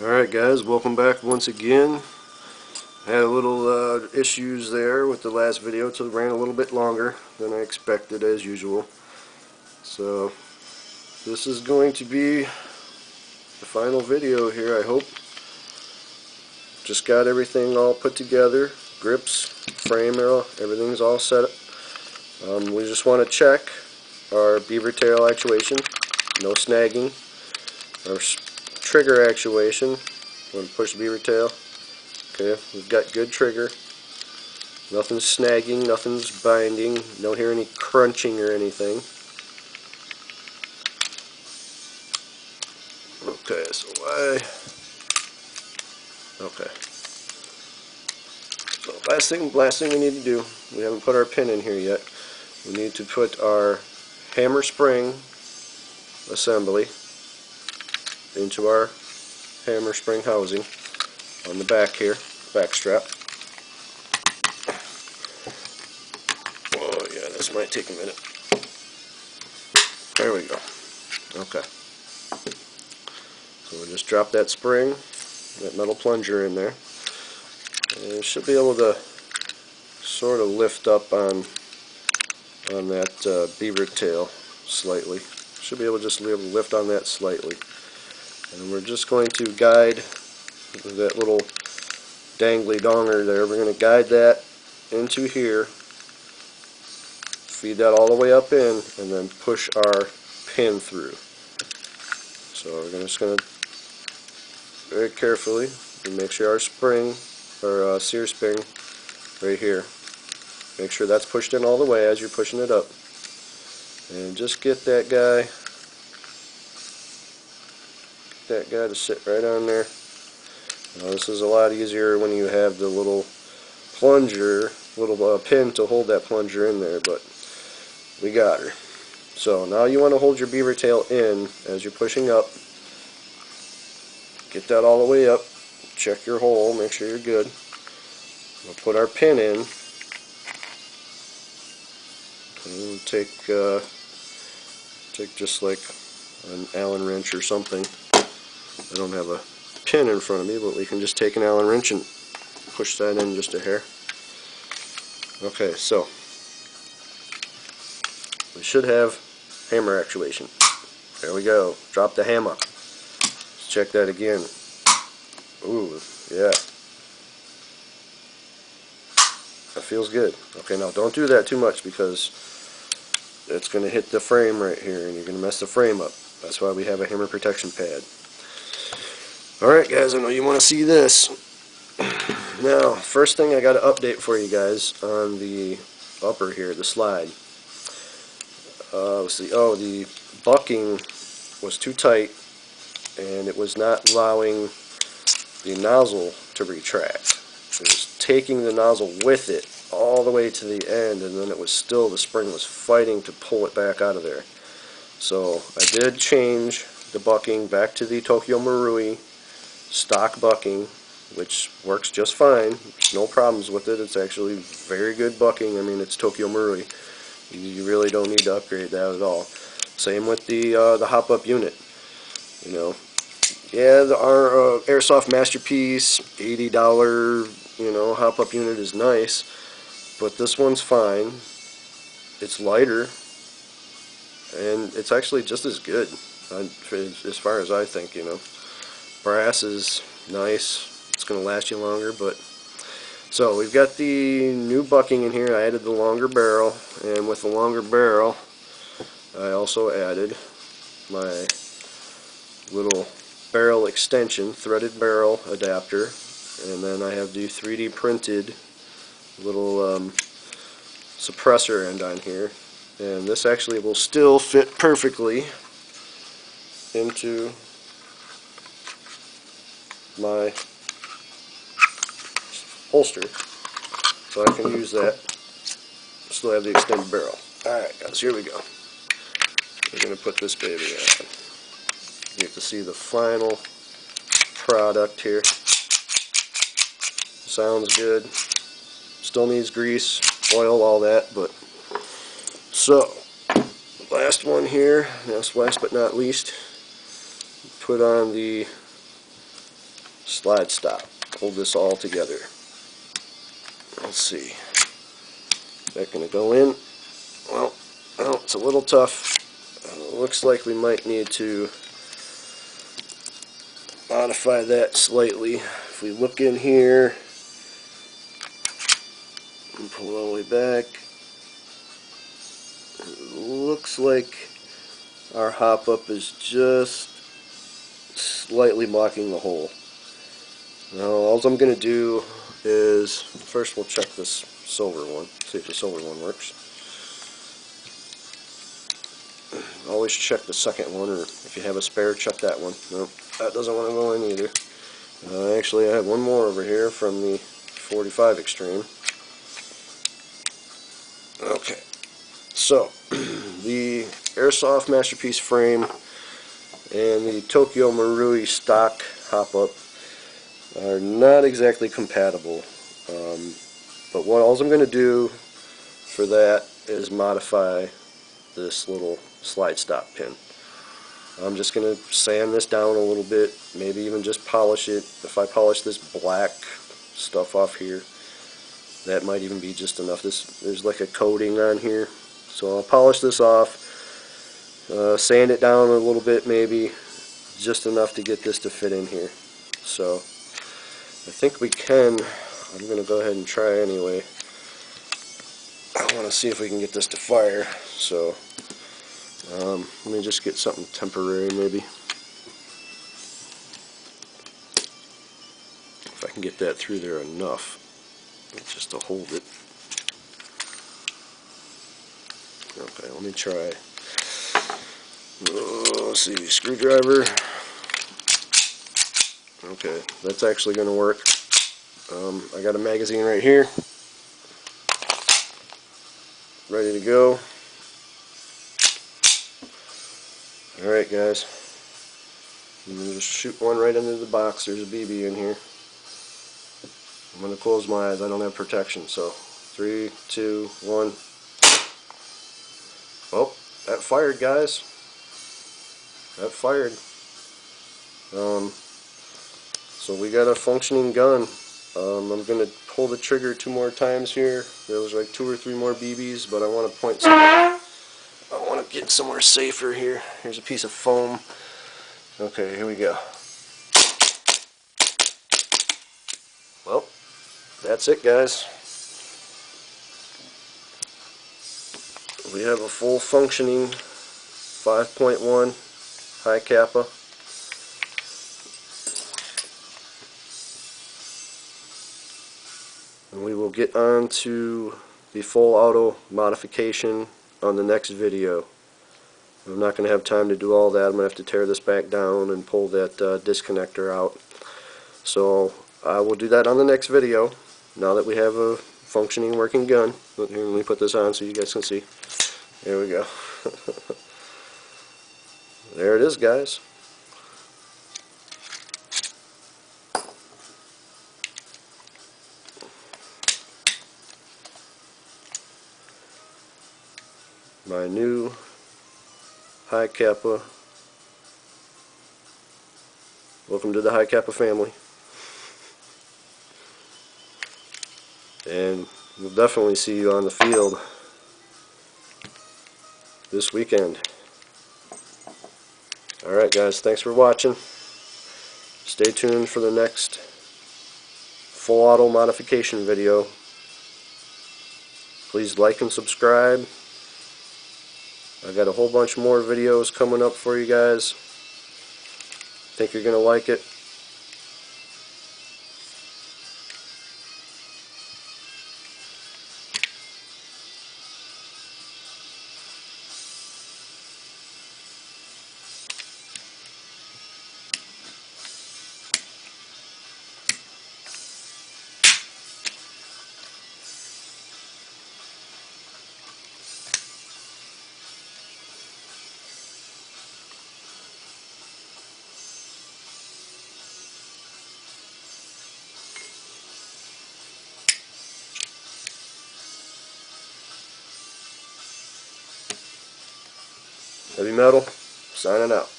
Alright guys, welcome back once again. I had a little issues there with the last video, so it ran a little bit longer than I expected as usual. So this is going to be the final video here, I hope. Just got everything all put together, grips, frame arrow, everything's all set up. We just want to check our beaver tail actuation, no snagging, our trigger actuation, when push the beaver tail. Okay, we've got good trigger, nothing's snagging, nothing's binding, don't hear any crunching or anything. Okay, so last thing we need to do, we haven't put our pin in here yet. We need to put our hammer spring assembly into our hammer spring housing on the back here, back strap. Oh yeah, this might take a minute. There we go. Okay. So we'll just drop that spring, that metal plunger in there, and it should be able to sort of lift up on that beaver tail slightly. Should be able to just lift on that slightly. And we're just going to guide that little dangly donger there. We're going to guide that into here, feed that all the way up in, and then push our pin through. So we're just going to very carefully make sure our spring, our sear spring right here, make sure that's pushed in all the way as you're pushing it up. And just get that guy to sit right on there. Now this is a lot easier when you have the little plunger, little pin to hold that plunger in there, but we got her. So now you want to hold your beaver tail in as you're pushing up. Get that all the way up. Check your hole, make sure you're good. We'll put our pin in. And take just like an Allen wrench or something. I don't have a pin in front of me, but we can just take an Allen wrench and push that in just a hair. Okay, so we should have hammer actuation. There we go. Drop the hammer. Let's check that again. Ooh, yeah. That feels good. Okay, now don't do that too much because it's going to hit the frame right here and you're going to mess the frame up. That's why we have a hammer protection pad. Alright guys, I know you want to see this. Now, first thing I got to update for you guys on the upper here, the slide. Let's see, the bucking was too tight and it was not allowing the nozzle to retract. It was taking the nozzle with it all the way to the end, and then it was still, the spring was fighting to pull it back out of there. So I did change the bucking back to the Tokyo Marui stock bucking, which works just fine. There's no problems with it. It's actually very good bucking. I mean, it's Tokyo Marui. You really don't need to upgrade that at all. Same with the hop-up unit. You know, yeah, our Airsoft Masterpiece $80 hop-up unit is nice, but this one's fine. It's lighter, and it's actually just as good as far as I think. Brass is nice. It's going to last you longer, but so we've got the new bucking in here. I added the longer barrel, and with the longer barrel I also added my little barrel extension, threaded barrel adapter, and then I have the 3D printed little suppressor end on here, and this actually will still fit perfectly into my holster, so I can use that. Still have the extended barrel. Alright guys, here we go. We're going to put this baby on. You get to see the final product here. Sounds good. Still needs grease, oil, all that, but so last one here, last but not least, put on the slide stop. Hold this all together. Let's see. Is that going to go in? Well, it's a little tough. Looks like we might need to modify that slightly. If we look in here and pull it all the way back, it looks like our hop up is just slightly blocking the hole. Now all I'm going to do is, first we'll check this silver one, see if the silver one works. Always check the second one, or if you have a spare, check that one. Nope, that doesn't want to go in either. Actually, I have one more over here from the 45 Extreme. Okay, so the Airsoft Masterpiece frame and the Tokyo Marui stock hop-up are not exactly compatible. But what all I'm going to do for that is modify this little slide stop pin. I'm just going to sand this down a little bit, maybe even just polish it. If I polish this black stuff off here, that might even be just enough. There's like a coating on here, so I'll polish this off, sand it down a little bit, maybe just enough to get this to fit in here. So I think we can. I'm going to go ahead and try anyway. I want to see if we can get this to fire, so let me just get something temporary maybe. If I can get that through there enough just to hold it. Okay, let me try. Let's see, screwdriver. Okay, that's actually going to work. I got a magazine right here, ready to go. Alright guys, I'm going to just shoot one right into the box. There's a BB in here. I'm going to close my eyes, I don't have protection, so 3, 2, 1. Oh, that fired, guys. That fired. So we got a functioning gun. I'm going to pull the trigger 2 more times here. There was like 2 or 3 more BBs, but I want to point somewhere. I want to get somewhere safer here. Here's a piece of foam. Okay, here we go. Well, that's it, guys. We have a full functioning 5.1 high Capa. And we will get on to the full auto modification on the next video. I'm not going to have time to do all that. I'm going to have to tear this back down and pull that disconnector out. So I will do that on the next video, now that we have a functioning working gun. Here, let me put this on so you guys can see. There we go. There it is, guys. My new high Capa. Welcome to the high Capa family. And we'll definitely see you on the field this weekend. Alright guys, thanks for watching. Stay tuned for the next full auto modification video. Please like and subscribe. I got a whole bunch more videos coming up for you guys. Think you're going to like it. Heavy Metal, signing out.